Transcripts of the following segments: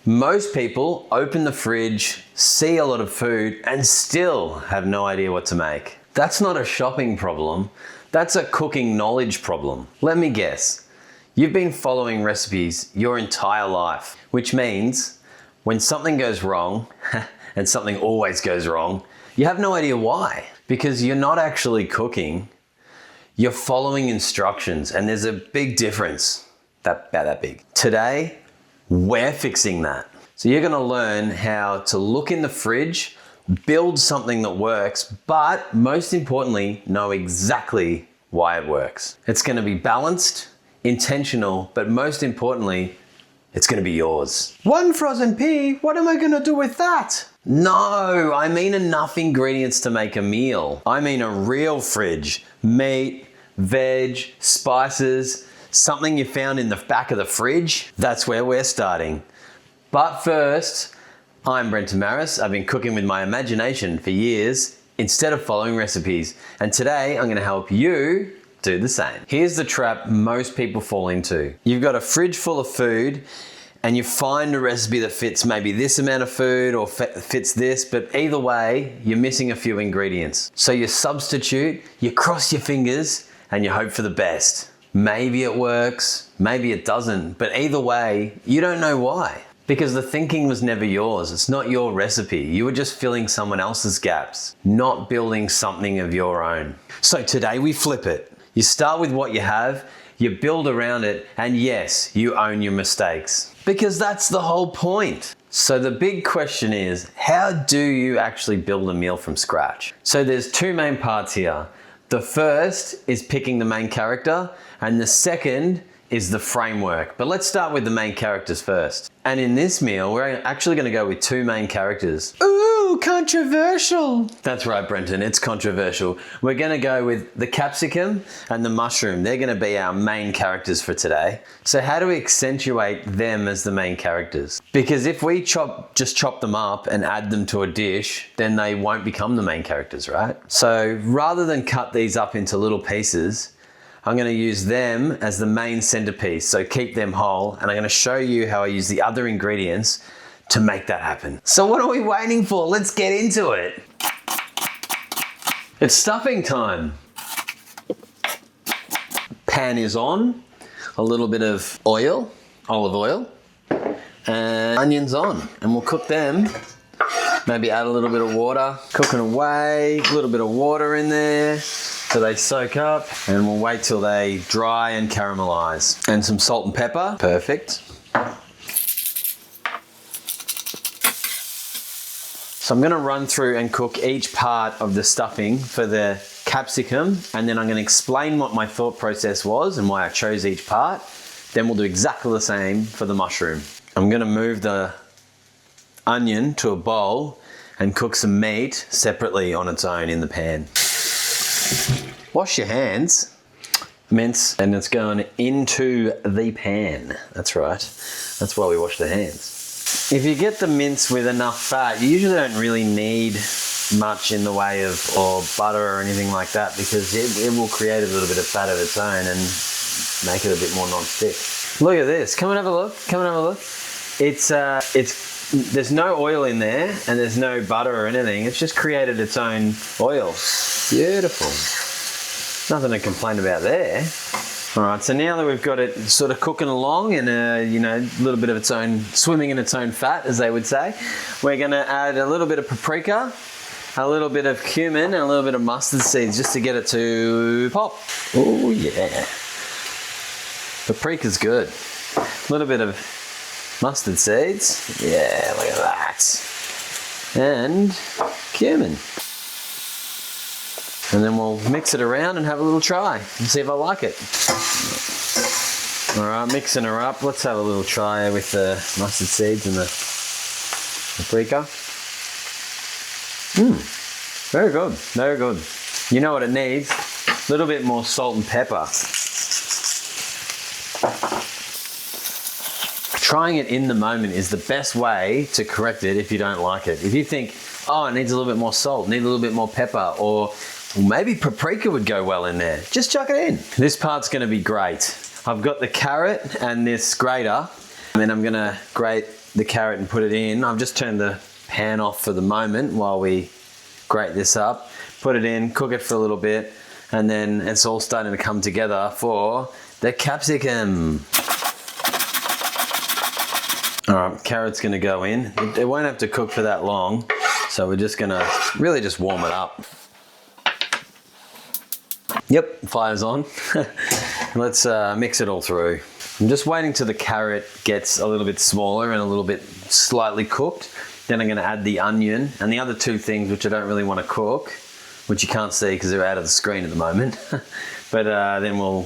Most people open the fridge, see a lot of food, and still have no idea what to make. That's not a shopping problem, that's a cooking knowledge problem. Let me guess, you've been following recipes your entire life, which means when something goes wrong, and something always goes wrong, you have no idea why. Because you're not actually cooking, you're following instructions, and there's a big difference, about that big. Today, we're fixing that. So you're gonna learn how to look in the fridge, build something that works, but most importantly, know exactly why it works. It's gonna be balanced, intentional, but most importantly, it's gonna be yours. One frozen pea, what am I gonna do with that? No, I mean enough ingredients to make a meal. I mean a real fridge. Meat, veg, spices, something you found in the back of the fridge. That's where we're starting. But first, I'm Brent Tamaris. I've been cooking with my imagination for years instead of following recipes. And today I'm gonna help you do the same. Here's the trap most people fall into. You've got a fridge full of food and you find a recipe that fits maybe this amount of food or fits this, but either way, you're missing a few ingredients. So you substitute, you cross your fingers, and you hope for the best. Maybe it works, maybe it doesn't, but either way, you don't know why. Because the thinking was never yours. It's not your recipe. You were just filling someone else's gaps, not building something of your own. So today we flip it. You start with what you have, you build around it, and yes, you own your mistakes. Because that's the whole point. So the big question is, how do you actually build a meal from scratch? So there's two main parts here. The first is picking the main character, and the second is the framework. But let's start with the main characters first. And in this meal, we're actually gonna go with two main characters. Ooh, controversial. That's right, Brenton, it's controversial. We're gonna go with the capsicum and the mushroom. They're gonna be our main characters for today. So how do we accentuate them as the main characters? Because if we just chop them up and add them to a dish, then they won't become the main characters, right? So rather than cut these up into little pieces, I'm gonna use them as the main centerpiece, so keep them whole, and I'm gonna show you how I use the other ingredients to make that happen. So what are we waiting for? Let's get into it. It's stuffing time. Pan is on, a little bit of oil, olive oil, and onions on, and we'll cook them. Maybe add a little bit of water, cooking away, a little bit of water in there so they soak up, and we'll wait till they dry and caramelize. And some salt and pepper, perfect. So I'm gonna run through and cook each part of the stuffing for the capsicum, and then I'm gonna explain what my thought process was and why I chose each part. Then we'll do exactly the same for the mushroom. I'm gonna move the onion to a bowl and cook some meat separately on its own in the pan. Wash your hands, mince, and it's going into the pan. That's right, that's why we wash the hands. If you get the mince with enough fat, you usually don't really need much in the way of or butter or anything like that, because it will create a little bit of fat of its own and make it a bit more non-stick. Look at this, come and have a look, come and have a look. There's no oil in there and there's no butter or anything. It's just created its own oil. Beautiful. Nothing to complain about there. All right, so now that we've got it sort of cooking along and a little bit of its own, swimming in its own fat, as they would say, we're gonna add a little bit of paprika, a little bit of cumin, and a little bit of mustard seeds just to get it to pop. Oh yeah. Paprika's good. A little bit of mustard seeds. Yeah, look at that. And cumin. And then we'll mix it around and have a little try and see if I like it. All right, mixing her up. Let's have a little try with the mustard seeds and the paprika. Very good, very good. You know what it needs? A little bit more salt and pepper. Trying it in the moment is the best way to correct it if you don't like it. If you think, oh, it needs a little bit more salt, need a little bit more pepper, or maybe paprika would go well in there, just chuck it in. This part's gonna be great. I've got the carrot and this grater, and then I'm gonna grate the carrot and put it in. I've just turned the pan off for the moment while we grate this up. Put it in, cook it for a little bit, and then it's all starting to come together for the capsicum. All right, carrot's gonna go in. It won't have to cook for that long, so we're just gonna really just warm it up. Yep, fire's on. Let's mix it all through. I'm just waiting till the carrot gets a little bit smaller and a little bit slightly cooked. Then I'm gonna add the onion and the other two things which I don't really wanna cook, which you can't see because they're out of the screen at the moment. But then we'll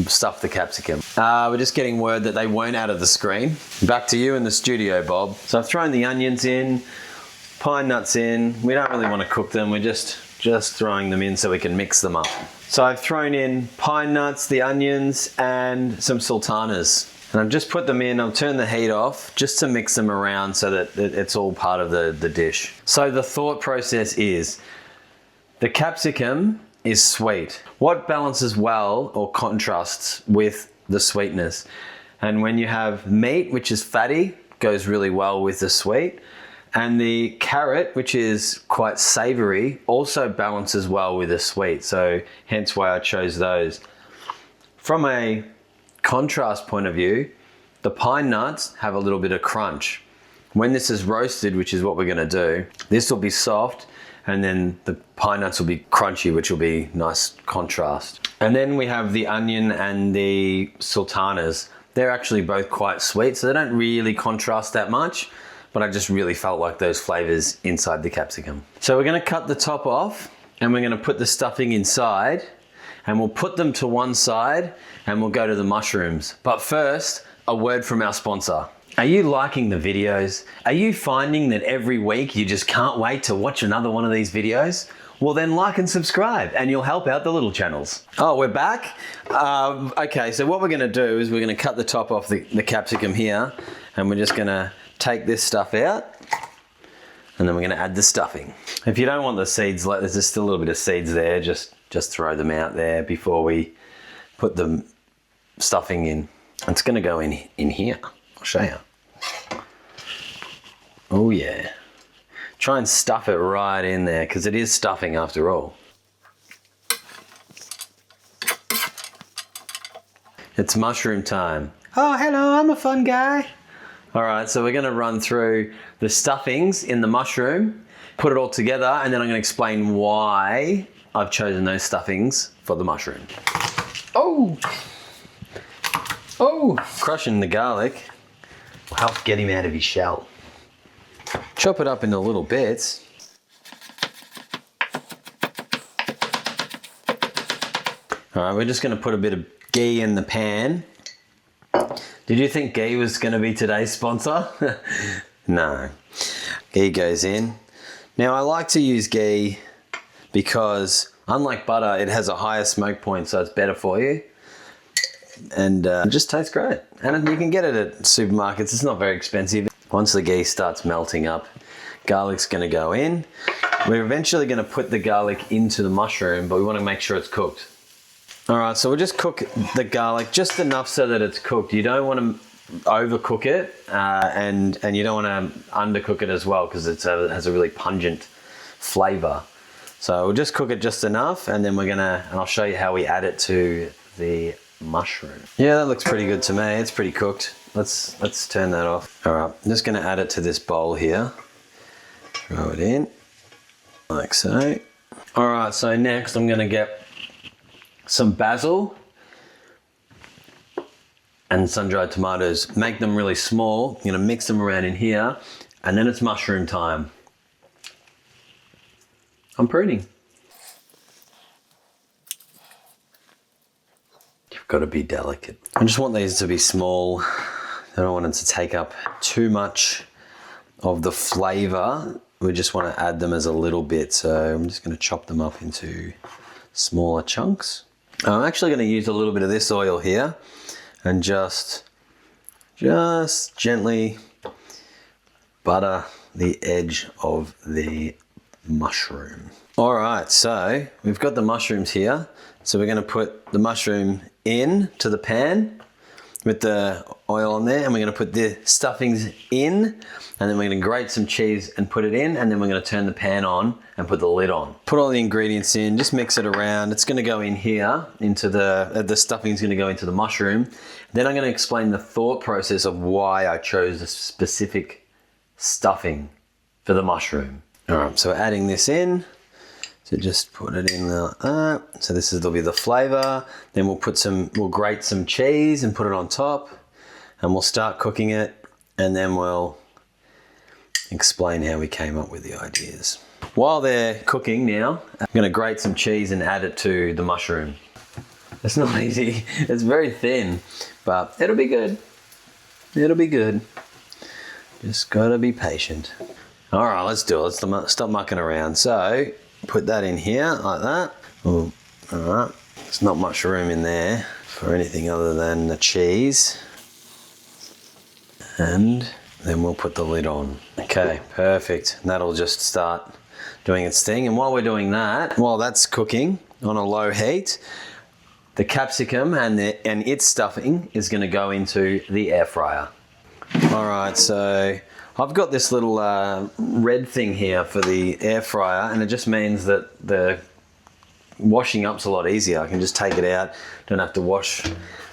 stuff the capsicum. We're just getting word that they weren't out of the screen. Back to you in the studio, Bob. So I've thrown the onions in, pine nuts in. We don't really want to cook them. We're just throwing them in so we can mix them up. So I've thrown in pine nuts, the onions, and some sultanas. And I've just put them in. I'll turn the heat off just to mix them around so that it's all part of the dish. So the thought process is, the capsicum is sweet. What balances well or contrasts with the sweetness? And when you have meat, which is fatty, goes really well with the sweet. And the carrot, which is quite savory, also balances well with the sweet. So hence why I chose those. From a contrast point of view, the pine nuts have a little bit of crunch. When this is roasted, which is what we're gonna do, this will be soft, and then the pine nuts will be crunchy, which will be nice contrast. And then we have the onion and the sultanas. They're actually both quite sweet, so they don't really contrast that much, but I just really felt like those flavors inside the capsicum. So we're gonna cut the top off and we're gonna put the stuffing inside, and we'll put them to one side and we'll go to the mushrooms. But first, a word from our sponsor. Are you liking the videos? Are you finding that every week you just can't wait to watch another one of these videos? Well then like and subscribe and you'll help out the little channels. Oh, we're back? Okay, so what we're gonna do is we're gonna cut the top off the capsicum here, and we're just gonna take this stuff out, and then we're gonna add the stuffing. If you don't want the seeds, like there's just still a little bit of seeds there, just throw them out there before we put the stuffing in. It's gonna go in here. I'll show you. Oh yeah. Try and stuff it right in there because it is stuffing after all. It's mushroom time. Oh, hello, I'm a fun guy. All right, so we're gonna run through the stuffings in the mushroom, put it all together, and then I'm gonna explain why I've chosen those stuffings for the mushroom. Oh, crushing the garlic will help get him out of his shell. Chop it up into little bits. All right, we're just gonna put a bit of ghee in the pan. Did you think ghee was gonna be today's sponsor? No, ghee goes in. Now I like to use ghee because unlike butter, it has a higher smoke point, so it's better for you. And it just tastes great. And you can get it at supermarkets, it's not very expensive. Once the ghee starts melting up, garlic's gonna go in. We're eventually gonna put the garlic into the mushroom, but we wanna make sure it's cooked. All right, so we'll just cook the garlic just enough so that it's cooked. You don't wanna overcook it, and you don't wanna undercook it as well, because it has a really pungent flavor. So we'll just cook it just enough, and then and I'll show you how we add it to the mushroom. Yeah, that looks pretty good to me. It's pretty cooked. Let's turn that off. All right, I'm just gonna add it to this bowl here. Throw it in, like so. All right, so next I'm gonna get some basil and sun-dried tomatoes. Make them really small. I'm gonna mix them around in here, and then it's mushroom time. I'm pruning. You've got to be delicate. I just want these to be small. I don't want them to take up too much of the flavor. We just want to add them as a little bit. So I'm just going to chop them up into smaller chunks. I'm actually going to use a little bit of this oil here and just gently butter the edge of the mushroom. All right, so we've got the mushrooms here. So we're going to put the mushroom in to the pan, with the oil on there, and we're going to put the stuffings in, and then we're going to grate some cheese and put it in, and then we're going to turn the pan on and put the lid on. Put all the ingredients in, just mix it around. It's going to go in here into the stuffing's going to go into the mushroom. Then I'm going to explain the thought process of why I chose a specific stuffing for the mushroom. All right, so we're adding this in. So just put it in like that. So this will be the flavour. Then we'll grate some cheese and put it on top, and we'll start cooking it, and then we'll explain how we came up with the ideas. While they're cooking now, I'm going to grate some cheese and add it to the mushroom. It's not easy. It's very thin, but it'll be good. It'll be good. Just gotta be patient. All right, let's do it. Let's stop mucking around. So put that in here like that. Ooh, all right. There's not much room in there for anything other than the cheese. And then we'll put the lid on. Okay, perfect. And that'll just start doing its thing. And while we're doing that, while that's cooking on a low heat, the capsicum and its stuffing is going to go into the air fryer. All right, so I've got this little red thing here for the air fryer, and it just means that the washing up's a lot easier. I can just take it out, don't have to wash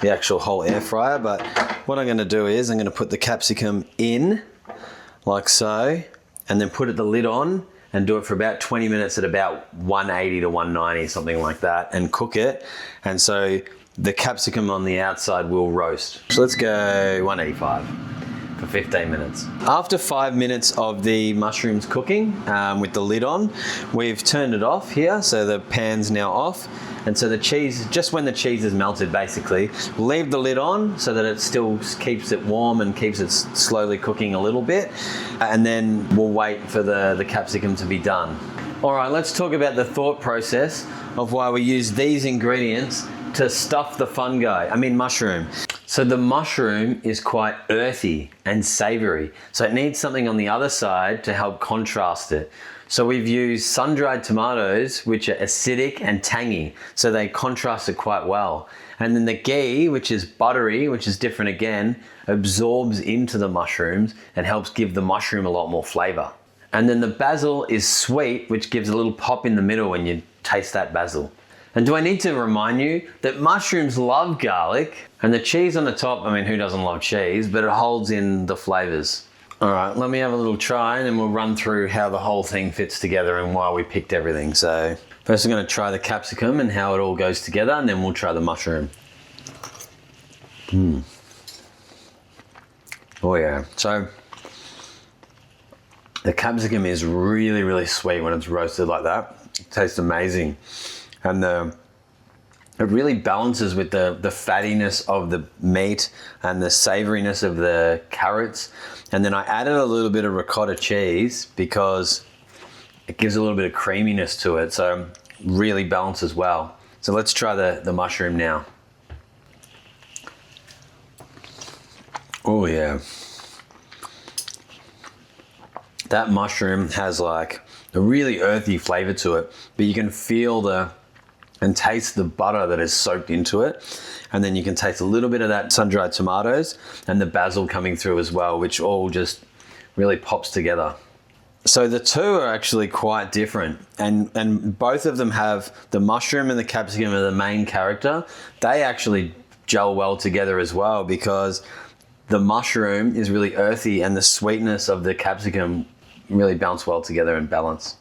the actual whole air fryer. But what I'm going to do is I'm going to put the capsicum in like so, and then put the lid on and do it for about 20 minutes at about 180 to 190, something like that, and cook it. And so the capsicum on the outside will roast. So let's go 185 for 15 minutes. After 5 minutes of the mushrooms cooking with the lid on, we've turned it off here, so the pan's now off. And so the cheese, just when the cheese is melted basically, we'll leave the lid on so that it still keeps it warm and keeps it slowly cooking a little bit. And then we'll wait for the capsicum to be done. All right, let's talk about the thought process of why we use these ingredients to stuff the mushroom. So the mushroom is quite earthy and savoury. So it needs something on the other side to help contrast it. So we've used sun-dried tomatoes, which are acidic and tangy. So they contrast it quite well. And then the ghee, which is buttery, which is different again, absorbs into the mushrooms and helps give the mushroom a lot more flavour. And then the basil is sweet, which gives a little pop in the middle when you taste that basil. And do I need to remind you that mushrooms love garlic, and the cheese on the top, I mean, who doesn't love cheese, but it holds in the flavors. All right, let me have a little try, and then we'll run through how the whole thing fits together and why we picked everything. So first I'm gonna try the capsicum and how it all goes together, and then we'll try the mushroom. Oh yeah, so the capsicum is really, really sweet when it's roasted like that. It tastes amazing. And it really balances with the fattiness of the meat and the savouriness of the carrots. And then I added a little bit of ricotta cheese because it gives a little bit of creaminess to it. So really balances well. So let's try the mushroom now. Oh yeah. That mushroom has like a really earthy flavour to it, but you can feel and taste the butter that is soaked into it. And then you can taste a little bit of that sun-dried tomatoes and the basil coming through as well, which all just really pops together. So the two are actually quite different, and both of them have the mushroom and the capsicum are the main character. They actually gel well together as well because the mushroom is really earthy and the sweetness of the capsicum really bounce well together and balance.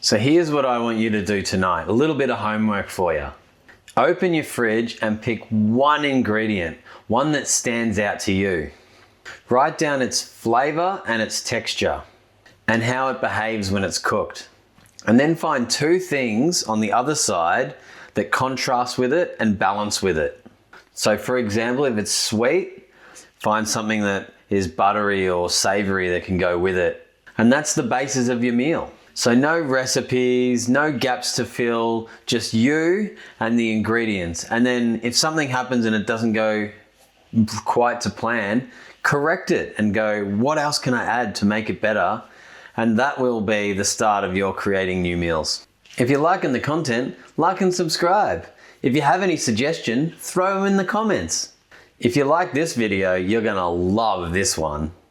So here's what I want you to do tonight. A little bit of homework for you. Open your fridge and pick one ingredient, one that stands out to you. Write down its flavour and its texture and how it behaves when it's cooked. And then find two things on the other side that contrast with it and balance with it. So for example, if it's sweet, find something that is buttery or savoury that can go with it. And that's the basis of your meal. So no recipes, no gaps to fill, just you and the ingredients. And then if something happens and it doesn't go quite to plan, correct it and go, what else can I add to make it better? And that will be the start of your creating new meals. If you're liking the content, like and subscribe. If you have any suggestion, throw them in the comments. If you like this video, you're gonna love this one.